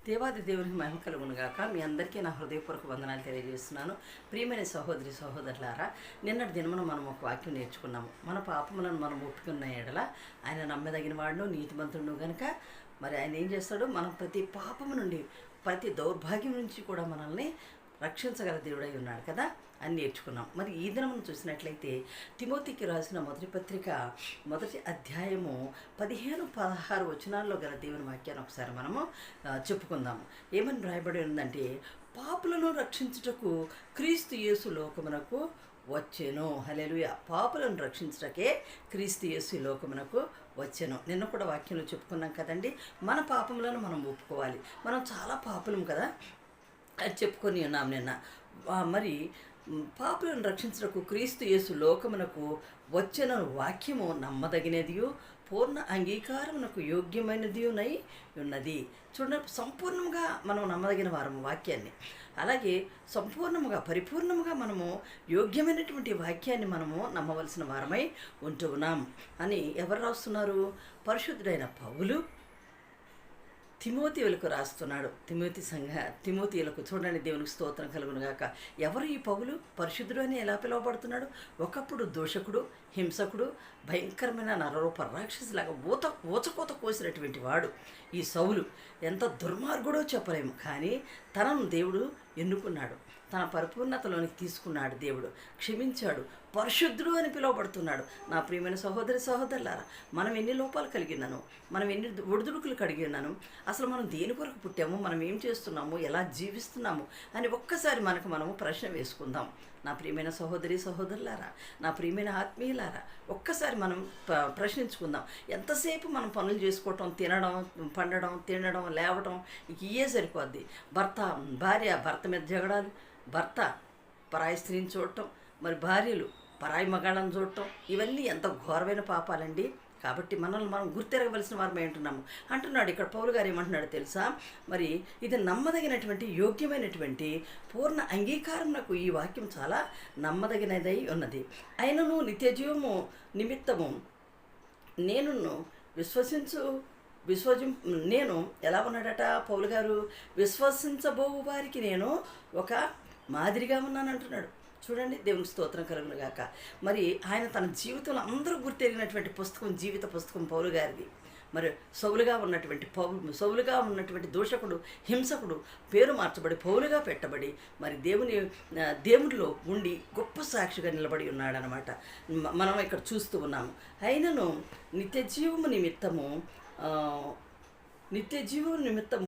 దేవాది దేవునికి మహిమ కలుగునుగాక. మీ అందరికీ నా హృదయపూర్వక వందనాలు తెలియజేస్తున్నాను. ప్రియమైన సహోదరి సహోదరులారా, నిన్నటి దినమున మనం ఒక వాక్యం నేర్చుకున్నాము. మన పాపములను మనం ఒప్పుకున్న ఎడల ఆయన నమ్మదగిన వాడును నీతిమంతుడు గనుక మరి ఆయన ఏం చేస్తాడు, మనం ప్రతి పాపము నుండి ప్రతి దౌర్భాగ్యం నుంచి కూడా మనల్ని రక్షించగల దేవుడై ఉన్నాడు కదా అని నేర్చుకున్నాం. మరి ఈ దినమును చూసినట్లయితే తిమోతికి రాసిన మొదటి పత్రిక మొదటి అధ్యాయము 15-16 వచనాల్లో గల దేవుని వాక్యాన్ని ఒకసారి మనము చెప్పుకుందాము. ఏమని రాయబడి ఉందంటే, పాపులను రక్షించుటకు క్రీస్తు యేసు లోకమునకు వచ్చెను. హల్లెలూయా. పాపులను రక్షించటకే క్రీస్తు యేసు లోకమునకు వచ్చెను. నిన్న కూడా వాక్యంలో చెప్పుకున్నాం కదండి, మన పాపములను మనం ఒప్పుకోవాలి. మనం చాలా పాపులం కదా అది చెప్పుకొని ఉన్నాం నిన్న. మరి పాపులను రక్షించటకు క్రీస్తు యేసు లోకమునకు వచ్చిన వాక్యము నమ్మదగినదియు పూర్ణ అంగీకారమునకు యోగ్యమైనదియునై ఉన్నది. చూడండి, సంపూర్ణంగా మనం నమ్మదగిన వారము వాక్యాన్ని. అలాగే సంపూర్ణముగా పరిపూర్ణముగా మనము యోగ్యమైనటువంటి వాక్యాన్ని మనము నమ్మవలసిన వారమై ఉంటూ ఉన్నాం అని ఎవరు రాస్తున్నారు? పరిశుద్ధుడైన పౌలు తిమోతియులకు రాస్తున్నాడు. తిమోతియులకు చూడండి, దేవునికి స్తోత్రం కలుగునుగాక. ఎవరు ఈ పౌలు? పరిశుద్ధుడు అని ఎలా పిలువబడుతున్నాడు? ఒకప్పుడు దూషకుడు, హింసకుడు, భయంకరమైన నరరూప రాక్షసులాగా ఊచకోత కోసినటువంటి వాడు ఈ సౌలు. ఎంత దుర్మార్గుడో చెప్పలేము, కానీ తనను దేవుడు ఎన్నుకున్నాడు, తన పరిపూర్ణతలోనికి తీసుకున్నాడు. దేవుడు క్షమించాడు, పరిశుద్ధుడు అని పిలువబడుతున్నాడు. నా ప్రియమైన సహోదరి సహోదరులారా, మనం ఎన్ని లోపాలు కలిగి ఉన్నాను, మనం ఎన్ని ఒడిదుడుకులు కలిగి ఉన్నాను, అసలు మనం దేని కొరకు పుట్టాము, మనం ఏం చేస్తున్నాము, ఎలా జీవిస్తున్నాము అని ఒక్కసారి మనము ప్రశ్న వేసుకుందాం. నా ప్రియమైన సహోదరి సహోదరులారా, నా ప్రియమైన ఆత్మీయులారా, ఒక్కసారి మనం ప్రశ్నించుకుందాం. ఎంతసేపు మనం పనులు చేసుకోవటం, తినడం, పండడం, తినడం, లేవటం, ఇయే సరిపోద్ది. భార్య భర్త మీద జగడాలు, భర్త పరాయి స్త్రీని చూడటం, మరి భార్యలు పరాయి మగాళ్ళని చూడటం, ఇవన్నీ ఎంత ఘోరమైన పాపాలండి. కాబట్టి మనల్ని మనం గుర్తెరగవలసిన వారమే అంటున్నాడు. ఇక్కడ పౌలు గారు ఏమంటున్నాడు తెలుసా? మరి ఇది నమ్మదగినటువంటి యోగ్యమైనటువంటి పూర్ణ అంగీకారమునకు ఈ వాక్యం చాలా నమ్మదగినదై ఉన్నది. అయినను నిత్యజీవము నిమిత్తము నేను ఎలా ఉన్నాడట పౌలు గారు? విశ్వసించబోవు వారికి నేను ఒక మాదిరిగా ఉన్నానంటున్నాడు. చూడండి, దేవునికి స్తోత్రం కలుగునుగాక. మరి ఆయన తన జీవితంలో అందరూ గుర్తెరిగినటువంటి పుస్తకం, జీవిత పుస్తకం పౌలు గారిది. మరి సౌలుగా ఉన్నటువంటి దూషకుడు, హింసకుడు పేరు మార్చబడి పౌలుగా పెట్టబడి మరి దేవుడిలో ఉండి గొప్ప సాక్షిగా నిలబడి ఉన్నాడనమాట. మనం ఇక్కడ చూస్తూ ఉన్నాము. అయినను నిత్య జీవము నిమిత్తము